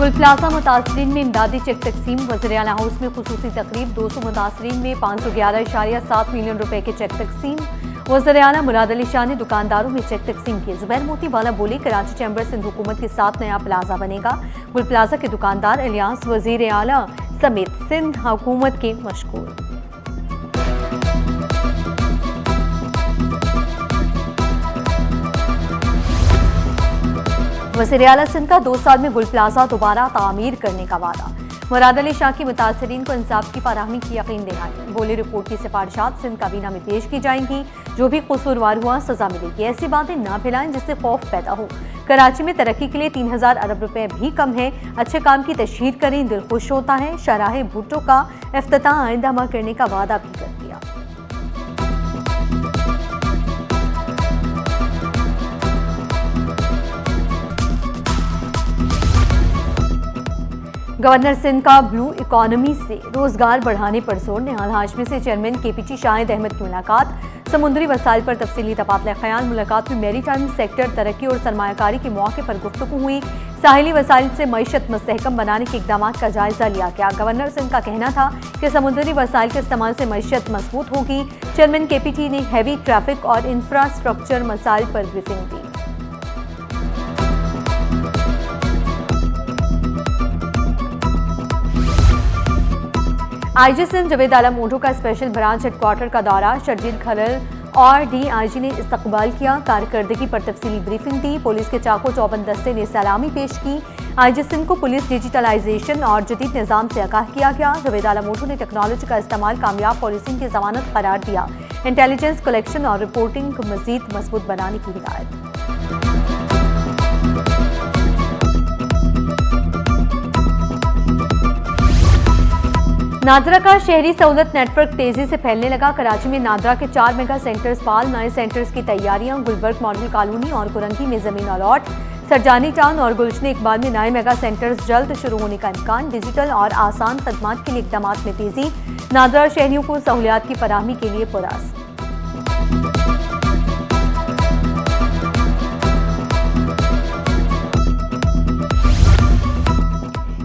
गुल प्लाजा मुतासरीन में इमदादी चेक तकसीम। वज़ीर-ए-आला हाउस में खुसूसी तकरीब। 200 मुतासरीन में 511.7 मिलियन रुपए के चेक तकसीम। वज़ीर-ए-आला मुराद अली शाह ने दुकानदारों में चेक तकसीम किए। ज़ुबैर मोती वाला बोले, कराची चैम्बर सिंध हुकूमत के साथ नया प्लाजा बनेगा। गुल प्लाजा के दुकानदार इलियास वज़ीर-ए-आला समेत सिंध हुकूमत के मशकूर। वज़ीर-ए-आला सिंध का 2 साल में गुल प्लाजा दोबारा तामीर करने का वादा। मुराद अली शाह की मुतासरीन को इंसाफ की फराहमी की यकीन दिलाई। बोले, रिपोर्ट की सिफारिशात सिंध काबीना में पेश की जाएंगी। जो भी कसूरवार हुआ सजा मिलेगी। ऐसी बातें ना फैलाएं जिससे खौफ पैदा हो। कराची में तरक्की के लिए 3000 अरब रुपए भी कम है। अच्छे काम की तशहीर करें, दिल खुश होता है। शाहराह भुट्टो का इफ्तिताह आइंदा माह करने का वादा भी कर दिया। गवर्नर सिंध का ब्लू इकोनॉमी से रोजगार बढ़ाने पर जोर। निहाल हाशमी से चेयरमैन केपीटी शाहिद अहमद की मुलाकात। समुद्री वसाइल पर तफसीली तबादला ख्याल। मुलाकात में मैरी टाइम सेक्टर तरक्की और सरमायाकारी के मौके पर गुफ्तगू हुई। साहिली वसाइल से मईशत मुस्तहकम बनाने के इकदाम का जायजा लिया गया। गवर्नर सिंध का कहना था कि समुद्री वसाइल के इस्तेमाल से मईशत मजबूत होगी। चेयरमैन केपीटी ने हैवी ट्रैफिक और इंफ्रास्ट्रक्चर मसाइल पर ब्रीफिंग दी। आईजी सिंध जवेद आलम ओढो का स्पेशल ब्रांच हेडक्वार्टर का दौरा। शर्जील खलल और डीआईजी ने इस्तकबाल किया। कारकर्दगी पर तफसीली ब्रीफिंग दी। पुलिस के चाको चौबंद दस्ते ने सलामी पेश की। आईजी सिंध को पुलिस डिजिटलाइजेशन और जदीद निज़ाम से आगाह किया गया। जवेद आलम ओढो ने टेक्नोलॉजी का इस्तेमाल कामयाब पॉलिसिंग की जमानत करार दिया। इंटेलिजेंस कलेक्शन और रिपोर्टिंग को मजीद मजबूत बनाने की हिदायत। नादरा का शहरी सहूलत नेटवर्क तेजी से फैलने लगा। कराची में नादरा के 4 मेगा सेंटर्स फाल। नए सेंटर्स की तैयारियां। गुलबर्ग मॉडल कॉलोनी और कुरंगी में जमीन अलॉट। सरजानी टाउन और गुलशन इकबाल में नए मेगा सेंटर्स जल्द शुरू होने का इम्कान। डिजिटल और आसान खदमात के लिए इकदाम में तेजी। नादरा शहरियों को सहूलियात की फराहमी के लिए पुरअज़्म।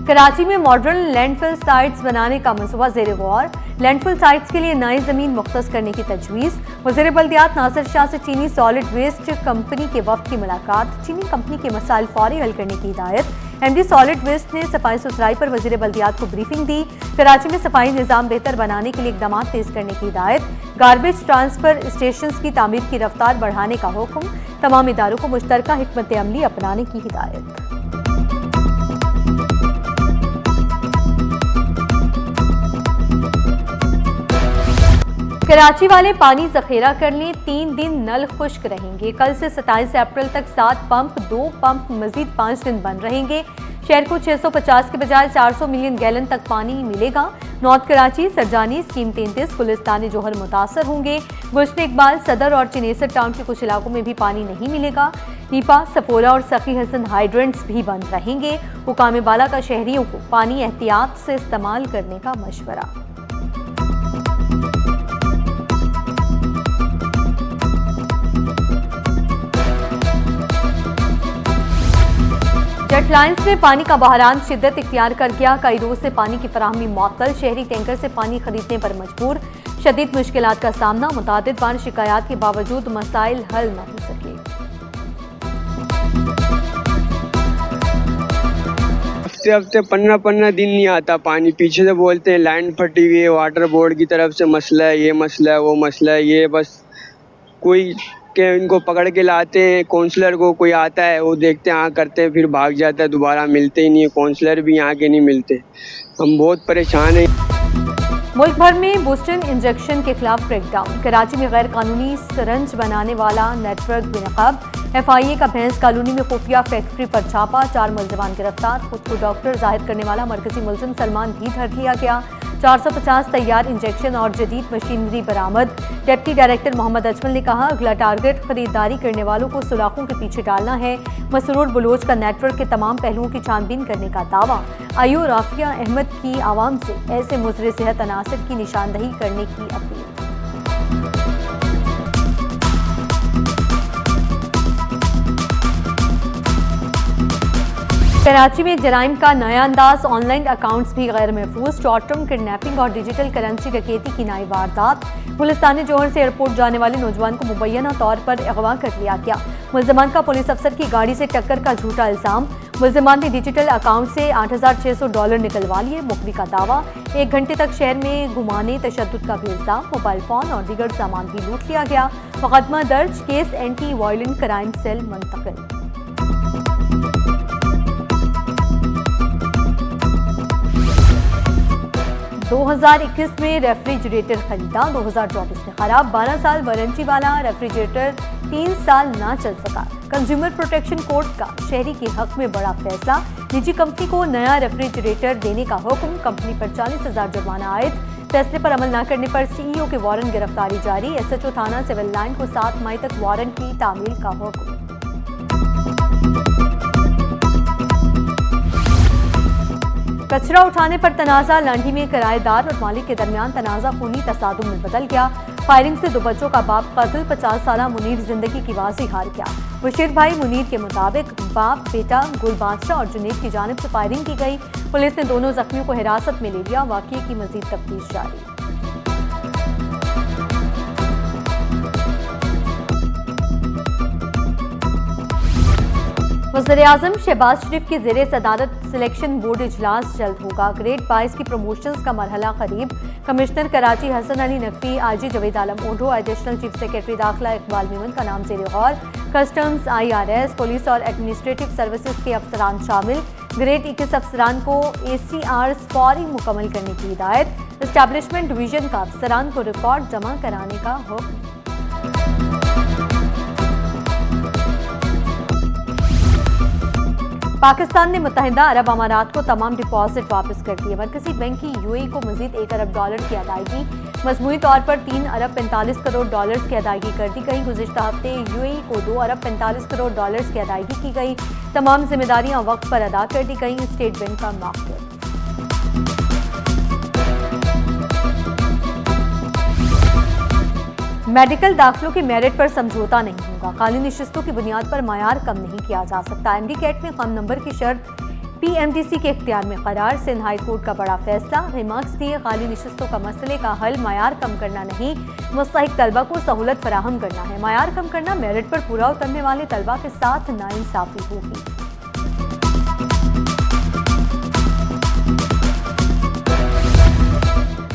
कराची में मॉडर्न लैंडफिल साइट्स बनाने का मंसूबा ज़ेर गौर। लैंडफिल साइट्स के लिए नई जमीन मुख्तस करने की तजवीज़। वज़ीर बल्दियात नासिर शाह से चीनी सॉलिड वेस्ट कंपनी के वफ्द की मुलाकात। चीनी कंपनी के मसाइल फौरी हल करने की हिदायत। एमडी सॉलिड वेस्ट ने सफाई सुथराई पर वज़ीर बल्दियात को ब्रीफिंग दी। कराची में सफाई निज़ाम बेहतर बनाने के लिए इकदाम तेज करने की हिदायत। गार्बेज ट्रांसफर स्टेशन की तामीर की रफ्तार बढ़ाने का हुक्म। तमाम इदारों को मुश्तरका हिकमत अमली अपनाने की हिदायत। कराची वाले पानी जखीरा कर लें। 3 दिन नल खुश्क रहेंगे। कल से 27 अप्रैल तक 7 पंप, 2 पंप मजीद 5 दिन बंद रहेंगे। शहर को 650 के बजाय 400 मिलियन गैलन तक पानी मिलेगा। नॉर्थ कराची, सरजानी, स्कीम 33, गुलिस्तान जोहर मुतासर होंगे। गुलशन इकबाल, सदर और चिनेसर टाउन के कुछ इलाकों में भी पानी नहीं मिलेगा। नीपा, सफोरा और सखी हसन हाइड्रेंट्स भी बंद रहेंगे। हुकाम बाला का शहरियों को पानी एहतियात से इस्तेमाल करने का मशवरा। जेट लाइन्स में पानी का बहरान शिद्दत इख्तियार कर गया। कई रोज से पानी की फराहमी मुअत्तल। शहरी टैंकर से पानी खरीदने पर मजबूर। शदीद मुश्किलात का सामना। मुतादिद बार शिकायत के बावजूद मसाइल हल न हो सके। हफ्ते 15 दिन नहीं आता पानी। पीछे से बोलते हैं लाइन फटी हुई है, वाटर बोर्ड की तरफ से मसला है, ये मसला है, वो मसला है। ये बस कोई के इनको पकड़ के लाते हैं। काउंसलर को कोई आता है, वो देखते हैं, हाँ करते हैं, फिर भाग जाता है, दोबारा मिलते ही नहीं है। काउंसलर भी यहाँ के नहीं मिलते। हम बहुत परेशान हैं। मुल्क भर में बूस्टर इंजेक्शन के खिलाफ क्रैकडाउन। कराची में गैर कानूनी सिरंज बनाने वाला नेटवर्क बेनकाब। FIA का भैंस कॉलोनी में खुफिया फैक्ट्री पर छापा। 4 मुलजिमान गिरफ्तार। खुद को डॉक्टर जाहिर करने वाला मरकजी मुलजिम सलमान भी धर लिया गया। 450 तैयार इंजेक्शन और जदीद मशीनरी बरामद। डिप्टी डायरेक्टर मोहम्मद अजमल ने कहा, अगला टारगेट खरीदारी करने वालों को सुलाखों के पीछे डालना है। मसरूर बलोच का नेटवर्क के तमाम पहलुओं की छानबीन करने का दावा। आयु राफिया अहमद की आवाम से ऐसे मुज़र सेहत अनासर की निशानदही करने की अपील। कराची में जराइम का नया अंदाज, ऑनलाइन अकाउंट्स भी गैर महफूज, शॉर्ट टर्म किडनैपिंग और डिजिटल करेंसी डकैती की नई वारदात। पुलिस ने जौहर से एयरपोर्ट जाने वाले नौजवान को मुबैना तौर पर अगवा कर लिया गया। मुलजमान का पुलिस अफसर की गाड़ी से टक्कर का झूठा इल्जाम। मुलजमान ने डिजिटल अकाउंट से $8,600 निकलवा लिए। मुखबी का दावा, 1 घंटे तक शहर में घुमाने, तशद्दुद का भी इल्जाम। मोबाइल फोन और दीगर सामान भी लूट लिया गया। मुकदमा दर्ज, case anti violent crime cell मुंतकिल। 2021 में रेफ्रिजरेटर खरीदा, 2024 में खराब। 12 साल वारंटी वाला रेफ्रिजरेटर 3 साल ना चल सका। कंज्यूमर प्रोटेक्शन कोर्ट का शहरी के हक में बड़ा फैसला। निजी कंपनी को नया रेफ्रिजरेटर देने का हुक्म, कंपनी पर 40,000 जुर्माना आयद। फैसले पर अमल न करने पर CEO के वारंट गिरफ्तारी जारी। SHO थाना सिविल लाइन को 7 मई तक वारंट की तामील का हुक्म। कचरा उठाने पर तनाजा, लांढी में किराएदार और मालिक के दरमियान तनाजा खूनी तसादुम में बदल गया। फायरिंग से 2 बच्चों का बाप कत्ल, 50 साला मुनीर जिंदगी की बाजी हार गया। बशीर भाई मुनीर के मुताबिक बाप बेटा गुल बादशाह और जुनेद की जानिब से फायरिंग की गई। पुलिस ने दोनों जख्मियों को हिरासत में ले लिया। वाकये की मजीद तफ्तीश जारी। वज़ीर-ए-आज़म शहबाज शरीफ की ज़ेरे सदारत सिलेक्शन बोर्ड इजलास जल्द होगा। ग्रेड 22 की प्रमोशंस का मरहला करीब। कमिश्नर कराची हसन अली नकवी, IG जवेद आलम ओढो, एडिशनल चीफ सेक्रेटरी दाखिला इकबाल मेमन का नाम ज़ेरे गौर। कस्टम्स, IRS, पुलिस और एडमिनिस्ट्रेटिव सर्विसेज के अफसरान शामिल। ग्रेड 21 अफसरान को ACRs फौरी मुकम्मल करने की हिदायत। एस्टैब्लिशमेंट डिवीजन का अफसरान को रिकॉर्ड जमा कराने का हुक्म। पाकिस्तान ने मुत्तहिदा अरब अमारात को तमाम डिपॉजिट वापस कर दिए। मरकजी बैंक की UAE को मजीद $1 अरब की अदायगी, मजमूई तौर पर $3 अरब 45 करोड़ की अदायगी कर दी गई। गुज़िश्ता हफ्ते UAE को $2 अरब 45 करोड़ की अदायगी की गई। तमाम जिम्मेदारियां वक्त पर अदा कर दी गई। स्टेट बैंक का मौक़िफ़। मेडिकल दाखिलों के मेरिट पर समझौता नहीं होगा। खाली निशस्तों की बुनियाद पर मायार कम नहीं किया जा सकता। MD कैट में कम नंबर की शर्त PMDC के इख्तियार में करार। सिंध हाई कोर्ट का बड़ा फैसला। रिमार्क्स दिए, खाली निशस्तों का मसले का हल मायार कम करना नहीं, मुस्तहिक तलबा को सहूलत फराहम करना है। मायार कम करना मेरिट पर पूरा उतरने वाले तलबा के साथ नाइंसाफी होगी।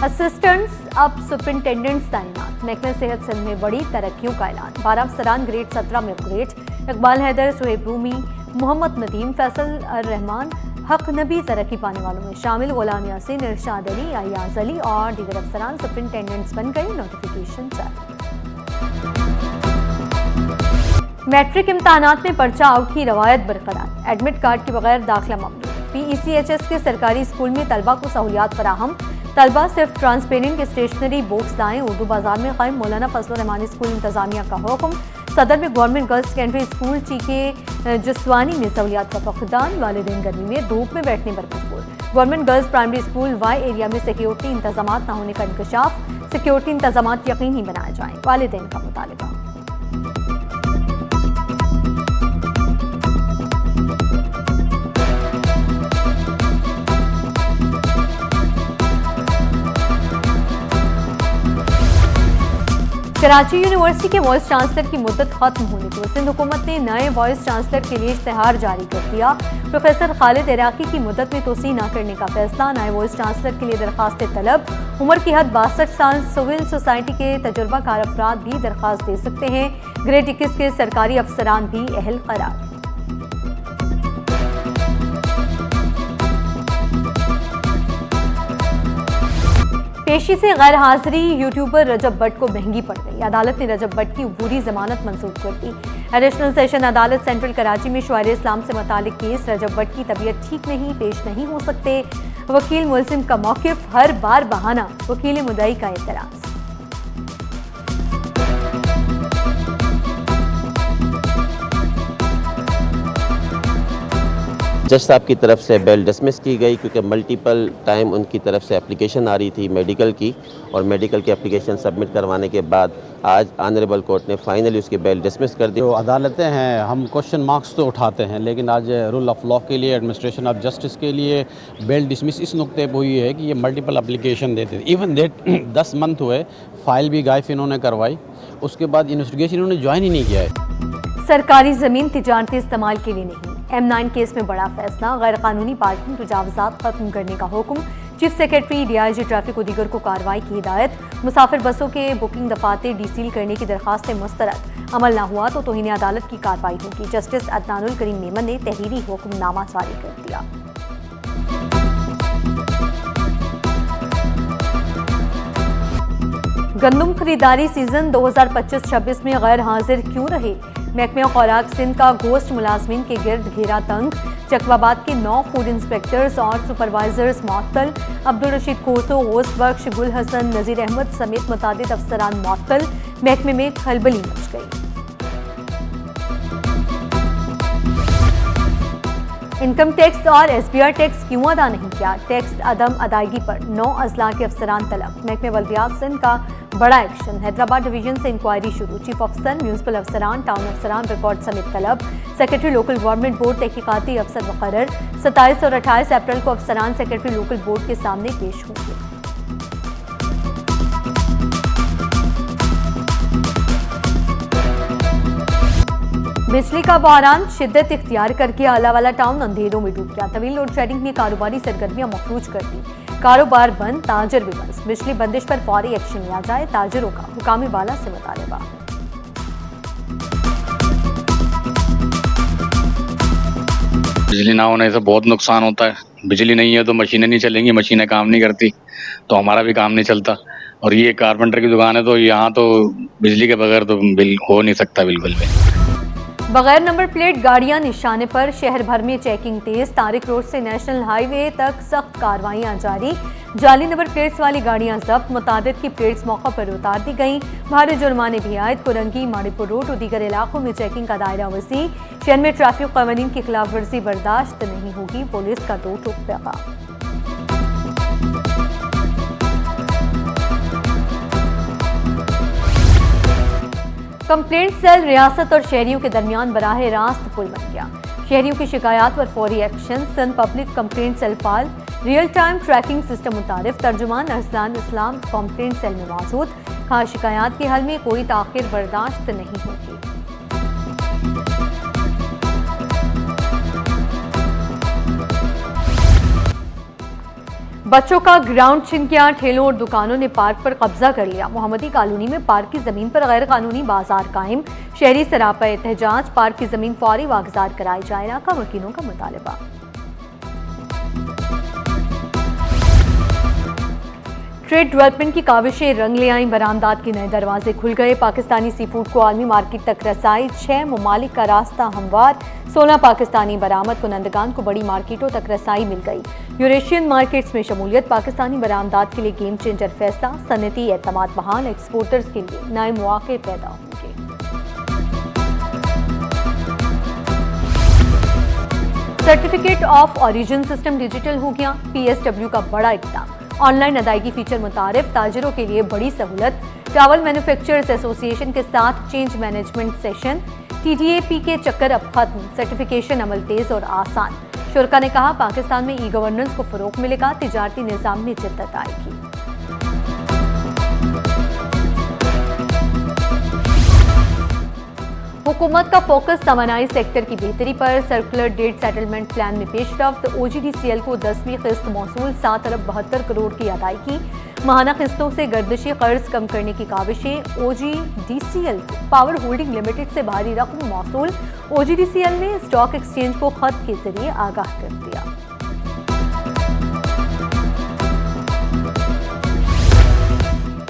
असिस्टेंट्स अब सुपरिंटेंडेंट्स तैनात। महकमे सेहत सिंध में बड़ी तरक्कियों का ऐलान। 12 अफसरान ग्रेड 17 में अपग्रेड। इकबाल हैदर, सुहेब रूमी, मोहम्मद नदीम, फैसल रहमान, हक नबी तरक्की पाने वालों में शामिल। गुलाम यासीन, इरशाद अली, अयाज अली और दीगर अफसरान सुपरिंटेंडेंट्स बन गए। नोटिफिकेशन जारी। मैट्रिक इम्तहानात में पर्चा आउट की रवायत बरकरार। एडमिट कार्ड के बगैर दाखिला ममनू। PECHS के सरकारी स्कूल में तलबा को सहूलियात फराहम। तलबा सिर्फ ट्रांसपेरेंट स्टेशनरी बॉक्स लाएं। उर्दू बाजार में कायम मौलाना फजलुर रहमान स्कूल इंतजामिया का हुक्म। सदर में government girls secondary school CK Jaswani में सहूलियात का फकदान। वालिदैन गर्मी में धूप में बैठने पर मजबूर। Government girls primary school Y area में सिक्योरिटी इंतजाम न होने का इंकशाफ। सिक्योरिटी इंतजाम यकीनी बनाए जाएं, वालिदैन का मुतालबा। कराची यूनिवर्सिटी के वाइस चांसलर की मुद्दत खत्म होने को सिंध हुकूमत ने नए वाइस चांसलर के लिए इश्तेहार जारी कर दिया। प्रोफेसर खालिद इराकी की मुद्दत में तोसी न करने का फैसला। नए वाइस चांसलर के लिए दरखास्त तलब। उम्र की हद 62 साल। सिविल सोसाइटी के तजुर्बाकार अफराद भी दरखास्त दे सकते हैं। ग्रेड 21 के सरकारी अफसरान भी अहल करार। पेशी से गैर हाजिरी यूट्यूबर रजब भट्ट को महंगी पड़ गई। अदालत ने रजब भट्ट की अबूरी जमानत मंसूख कर दी। एडिशनल सेशन अदालत सेंट्रल कराची में शुआरे इस्लाम से मुतालिक केस। रजब भट्ट की तबीयत ठीक नहीं, पेश नहीं हो सकते। वकील मुलजिम का मौकिफ, हर बार बहाना। वकील मुद्दई का एतराज। जज साहब की तरफ से बेल डिसमिस की गई क्योंकि मल्टीपल टाइम उनकी तरफ से एप्लीकेशन आ रही थी मेडिकल की, और मेडिकल की एप्लीकेशन सबमिट करवाने के बाद आज ऑनरेबल कोर्ट ने फाइनली उसकी बेल डिसमिस कर दी। जो अदालतें हैं, हम क्वेश्चन मार्क्स तो उठाते हैं, लेकिन आज रूल ऑफ लॉ के लिए, एडमिनिस्ट्रेशन ऑफ जस्टिस के लिए बेल डिसमिस इस नुक्ते पर हुई है कि ये मल्टीपल एप्लीकेशन देते थे। इवन डेट 10 मंथ हुए, फाइल भी गायफ इन्होंने करवाई, उसके बाद इन्वेस्टिगेशन इन्होंने ज्वाइन ही नहीं किया है। सरकारी जमीन तिजारती इस्तेमाल के लिए नहीं। M9 केस में बड़ा फैसला, गैर कानूनी पार्किंग तजावुजात खत्म करने का हुक्म। चीफ सेक्रेटरी DIG ट्रैफिक को दीगर को कार्रवाई की हिदायत। मुसाफिर बसों के बुकिंग दफातर डीसील करने की दरखास्तें मुस्तरद, अमल न हुआ तो तौहीन अदालत की कार्रवाई होगी। जस्टिस अदनानुल करीम मेमन ने तहरीरी हुक्मनामा जारी कर दिया। गंदम खरीदारी सीजन 2025-26 में गैर हाजिर क्यों रहे? महकमे खुराक सिंध का गोश्त मुलाजमीन के गिर्द घेरा तंग। चकवाबाद के 9 फूड इंस्पेक्टर्स और सुपरवाइजर्स मुअत्तल। अब्दुल रशीद खोसो, गोश्त बख्श, गुल हसन, नज़ीर अहमद समेत मुतादिद अफसरान मुअत्तल। महकमे में खलबली मच गई। इनकम टैक्स और SBR टैक्स क्यों अदा नहीं किया? टैक्स अदम अदायगी पर 9 अजला के अफसरान तलब। महकमे बल्दियात सिंध का बड़ा एक्शन, हैदराबाद डिवीजन से इंक्वायरी शुरू। चीफ अफसर, म्यूनसिपल अफसरान, टाउन अफसरान रिकॉर्ड समेत तलब। सेक्रेटरी लोकल गवर्नमेंट बोर्ड तहकीकाती अफसर मुकर्रर। 27 और 28 अप्रैल को अफसरान सेक्रेटरी लोकल बोर्ड के सामने पेश होंगे। बिजली का बहरान शिद्दत इख्तियार करके आलावाला टाउन अंधेरों में डूब गया। तवील लोड शेडिंग ने कारोबारी सरगर्मियां मफलूज कर दी। कारोबार बंद, ताजर बेबस। बिजली बंदिश पर फौरी एक्शन लिया जाए, ताजरों का हुकामी बाला से मुतालबा। बिजली ना होने से बहुत नुकसान होता है। बिजली नहीं है तो मशीनें नहीं चलेंगी, मशीनें काम नहीं करती तो हमारा भी काम नहीं चलता। और ये कारपेंटर की दुकान है तो यहाँ तो बिजली के बगैर तो बिल हो नहीं सकता बिल्कुल भी। बगैर नंबर प्लेट गाड़ियां निशाने पर, शहर भर में चेकिंग तेज। तारिक रोड से नेशनल हाईवे तक सख्त कार्रवाइयां जारी। जाली नंबर प्लेट्स वाली गाड़ियां जब्त, मुतादिद की प्लेट्स मौका पर उतार दी गई। भारी जुर्माने भी आयद। कुरंगी, माड़ीपुर रोड और दीगर इलाकों में चेकिंग का दायरा वसी। शहर में ट्रैफिक कानून की खिलाफ वर्जी बर्दाश्त नहीं होगी, पुलिस का दो टोक पैगाम। कंप्लेंट सेल रियासत और शहरियों के दरमियान बराह रास्त पुल बन गया। शहरियों की शिकायत पर फौरी action. Sindh public complaint cell फाल, रियल टाइम ट्रैकिंग सिस्टम मुतारिफ। तर्जुमान अरसलान इस्लाम कंप्लेंट सेल में मौजूद। कहा, शिकायत के हल में कोई ताखिर बर्दाश्त नहीं होगी। बच्चों का ग्राउंड छिन गया। ठेलों और दुकानों ने पार्क पर कब्जा कर लिया। मोहम्मदी कॉलोनी में पार्क की जमीन पर गैर कानूनी बाजार कायम। शहरी सरापा एहतजाज, पार्क की जमीन फौरी वागजार कराई जाए, इलाका वकीलों का मुतालबा। ट्रेड डेवलपमेंट की काविशें रंग ले आईं। बरामदात के नए दरवाजे खुल गए। पाकिस्तानी सी फूड को आलमी मार्केट तक रसाई। 6 ममालिक का रास्ता हमवार। 16 पाकिस्तानी बरामद कुनंदगान को बड़ी मार्केटों तक रसाई मिल गई। यूरेशियन मार्केट्स में शमूलियत, पाकिस्तानी बरामदात के लिए गेम चेंजर फैसला। सनती एतमाद बहाल, एक्सपोर्टर्स के लिए नए मौके पैदा होंगे। Certificate of origin system digital हो गया। PSW का बड़ा इक़दाम, ऑनलाइन अदायगी फीचर मुतारिफ। ताजरों के लिए बड़ी सहूलत। ट्रैवल मैन्युफैक्चरर्स एसोसिएशन के साथ चेंज मैनेजमेंट सेशन। TDAP के चक्कर अब खत्म। सर्टिफिकेशन अमल तेज और आसान। शुरा ने कहा, पाकिस्तान में ई-गवर्नेंस को फरोग मिलेगा, तिजारती निज़ाम में जिद्दत आएगी। हुकूमत का फोकस तवानाई सेक्टर की बेहतरी पर। सर्कुलर डेट सेटलमेंट प्लान में पेशरफ्त। OGDCL को 10वीं किस्त मौसूल। 7 अरब 72 करोड़ की अदायगी। माहाना किस्तों से गर्दिशी कर्ज कम करने की काविशें। OGDCL को पावर होल्डिंग लिमिटेड से भारी रकम मौसूल। OGDCL ने स्टॉक एक्सचेंज को खत के जरिए आगाह कर दिया।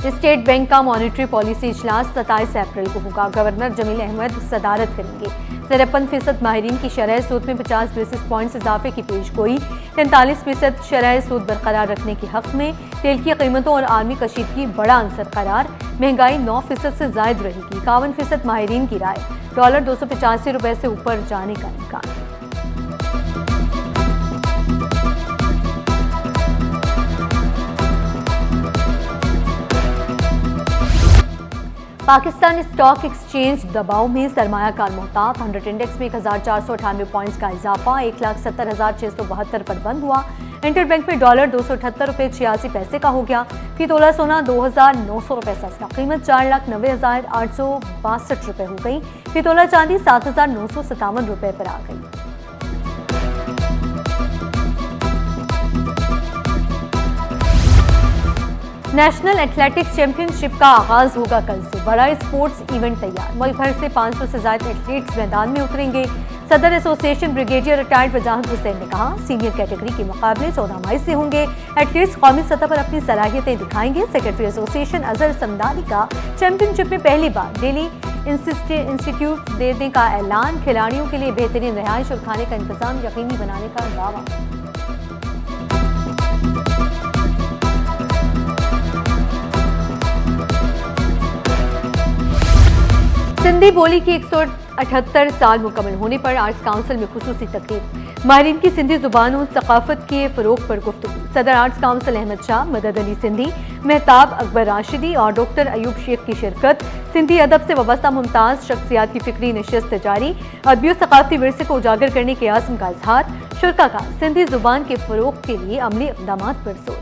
स्टेट बैंक का मॉनेटरी पॉलिसी इजलास 27 अप्रैल को होगा। गवर्नर जमील अहमद सदारत करेंगे। 53% माहिरीन की शरह सूद में 50 बेसिस पॉइंट्स इजाफे की पेशगोई। 43% शरह सूद बरकरार रखने के हक में। तेल की कीमतों और आलमी कशीदगी बड़ा अंसर करार। महंगाई 9% से जायद रहेगी। 51% माहिरीन की राय। $285 से ऊपर जाने का इम्कान। पाकिस्तान स्टॉक एक्सचेंज दबाव में सरमायाकार मोहतात 100 इंडेक्स में 1498 पॉइंट्स का इजाफा 1,70,672 पर बंद हुआ। इंटरबैंक में डॉलर 278.86 का हो गया। फी तोला सोना 2,900 रुपये सस्ता, कीमत 4,90,862 रुपये हो गई। फी तोला चांदी 7,957 रुपये पर आ गई। नेशनल एथलेटिक्स चैंपियनशिप का आगाज होगा कल से। बड़ा स्पोर्ट्स इवेंट तैयार, मुल्क भर से 500 से ज्यादा एथलीट्स मैदान में उतरेंगे। सदर एसोसिएशन ब्रिगेडियर रिटायर्ड वजाहत हुसैन ने कहा, सीनियर कैटेगरी के मुकाबले 14 मई से होंगे। एथलीट्स कौमी सतह पर अपनी सलाहियतें दिखाएंगे। सेक्रेटरी एसोसिएशन अजहर समदानी का चैंपियनशिप में पहली बार डेली इंस्टीट्यूट देने का ऐलान। खिलाड़ियों के लिए बेहतरीन रिहाइश और खाने का इंतजाम यकीनी बनाने का दावा। सिंधी बोली की 178 साल मुकम्मल होने पर आर्ट्स काउंसिल में खुसूसी तकरीब। माहिरीन की सिंधी जुबान और सकाफत के फरोग पर गुफ्तगू। सदर आर्ट्स काउंसिल अहमद शाह, मदद अली सिंधी, मेहताब अकबर राशिदी और डॉक्टर अयूब शेख की शिरकत। सिंधी अदब से वाबस्ता मुमताज़ शख्सियात की फिक्री नशिस्त जारी। अदबी और सकाफती विरसे को उजागर करने के आज़म का इजहार। शुरका का सिंधी जुबान के फरोग के लिए अमली इक़दामात पर जोर।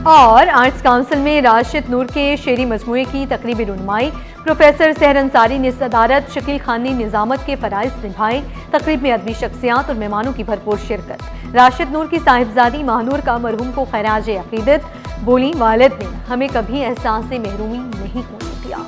और आर्ट्स काउंसिल में राशिद नूर के शेरी मजमूए की तकरीबी रुनमाई। प्रोफेसर सहर अंसारी ने सदारत, शकील खान ने निजामत के फराइज निभाए। तकरीब में अदबी शख्सियात और मेहमानों की भरपूर शिरकत। राशिद नूर की साहिबजादी महानूर का मरहूम को खैराज अकीदत। बोली, वालिद ने हमें कभी एहसास महरूमी नहीं होने दिया।